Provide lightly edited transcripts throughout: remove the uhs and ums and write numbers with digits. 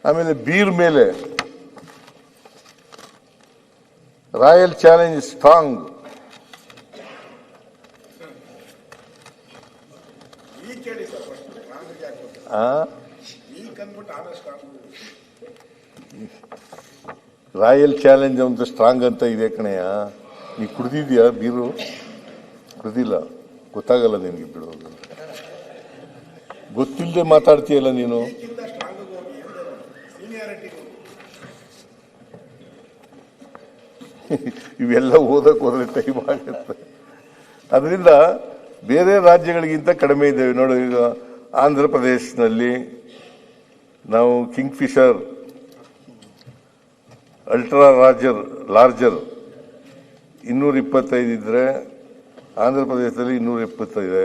ಆಮೇಲೆ ಬೀರ್ ಮೇಲೆ royal challenge strong. Royal challenge ಅಂತ ಸ್ಟ್ರಾಂಗ್ ಅಂತ ಇದೆ ಕಣಯ್ಯ. ನೀ ಕುಡ್ದಿದ್ಯಾ ಬೀರು? ಕುಡ್ದಿಲ್ಲ, ಗೊತ್ತಾಗಲ್ಲ ನಿನ್ಗೆ. ಬಿಡೋದು ಗೊತ್ತಿಲ್ಲದೆ ಮಾತಾಡ್ತೀಯಲ್ಲ ನೀನು. ಇವೆಲ್ಲ ಓದಕ್ ಹೋದ್ರೆ ಟೈಮ್ ಆಗುತ್ತೆ. ಅದರಿಂದ ಬೇರೆ ರಾಜ್ಯಗಳಿಗಿಂತ ಕಡಿಮೆ ಇದ್ದೇವೆ. ನೋಡು, ಈಗ ಆಂಧ್ರ ಪ್ರದೇಶನಲ್ಲಿ ನಾವು ಕಿಂಗ್ ಫಿಶರ್ ಅಲ್ಟ್ರಾ ಲಾರ್ಜರ್ 225 ಇದ್ರೆ ಆಂಧ್ರ ಪ್ರದೇಶದಲ್ಲಿ 275.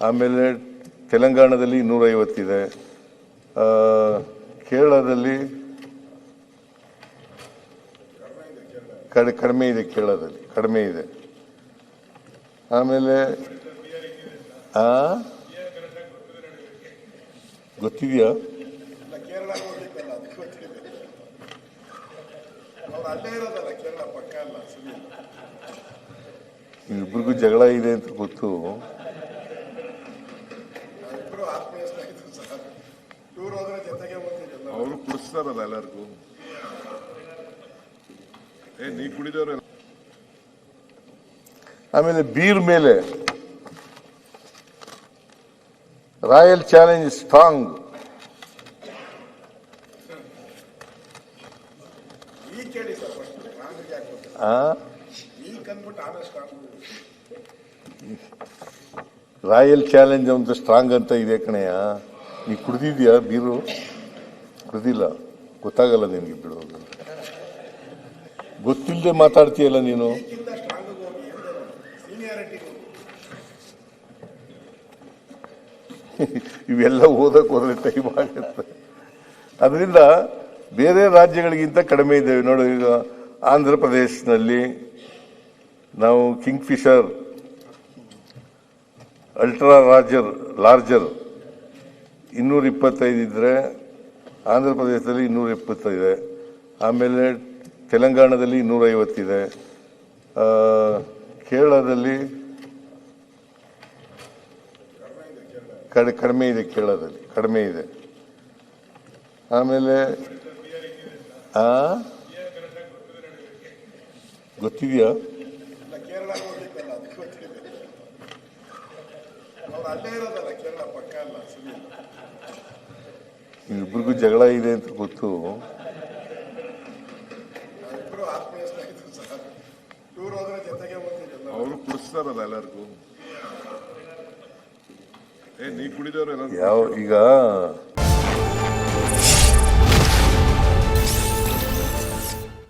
ಆಮೇಲೆ ತೆಲಂಗಾಣದಲ್ಲಿ 250 ಇದೆ. ಕೇರಳದಲ್ಲಿ ಕಡಿಮೆ ಇದೆ. ಕೇರಳದಲ್ಲಿ ಕಡಿಮೆ ಇದೆ. ಆಮೇಲೆ ಗೊತ್ತಿದೆಯಾ? ಇಬ್ಬರಿಗೂ ಜಗಳ ಇದೆ ಅಂತ ಗೊತ್ತು. ಅವರು ಕುಡಿಸ್ತಾರಲ್ಲ ಎಲ್ಲರಿಗೂ. ನೀ ಕುಡಿದವ್ರೆ. ಆಮೇಲೆ ಬೀರ್ ಮೇಲೆ royal challenge strong. Royal challenge ಅಂತ ಸ್ಟ್ರಾಂಗ್ ಅಂತ ಇದೆ ಕಣಯ್ಯ. ನೀ ಕುಡ್ದಿದ್ಯಾ ಬೀರು? ಕುಡ್ದಿಲ್ಲ, ಗೊತ್ತಾಗಲ್ಲ ನಿನ್ಗೆ. ಬಿಡೋದು ಗೊತ್ತಿಲ್ಲದೆ ಮಾತಾಡ್ತೀಯಲ್ಲ ನೀನು. ಇವೆಲ್ಲ ಓದಕ್ ಹೋದ್ರೆ ಟೈಮ್ ಆಗುತ್ತೆ. ಅದರಿಂದ ಬೇರೆ ರಾಜ್ಯಗಳಿಗಿಂತ ಕಡಿಮೆ ಇದ್ದೇವೆ. ನೋಡು, ಈಗ ಆಂಧ್ರ ಪ್ರದೇಶನಲ್ಲಿ ನಾವು ಕಿಂಗ್ ಫಿಶರ್ ಅಲ್ಟ್ರಾ ಲಾರ್ಜರ್ 225 ಇದ್ರೆ ಆಂಧ್ರ ಪ್ರದೇಶದಲ್ಲಿ 275. ಆಮೇಲೆ ತೆಲಂಗಾಣದಲ್ಲಿ 250 ಇದೆ. ಕೇರಳದಲ್ಲಿ ಕಡಿಮೆ ಇದೆ. ಕೇರಳದಲ್ಲಿ ಕಡಿಮೆ ಇದೆ. ಆಮೇಲೆ ಗೊತ್ತಿದೆಯಾ? ಇಬ್ಬರಿಗೂ ಜಗಳ ಇದೆ ಅಂತ ಗೊತ್ತು. ಅವರು ಕುಡಿಸ್ತಾರಲ್ಲ ಎಲ್ಲರಿಗೂ. ನೀ ಕುಡಿದವ್ರೆ. ಈಗ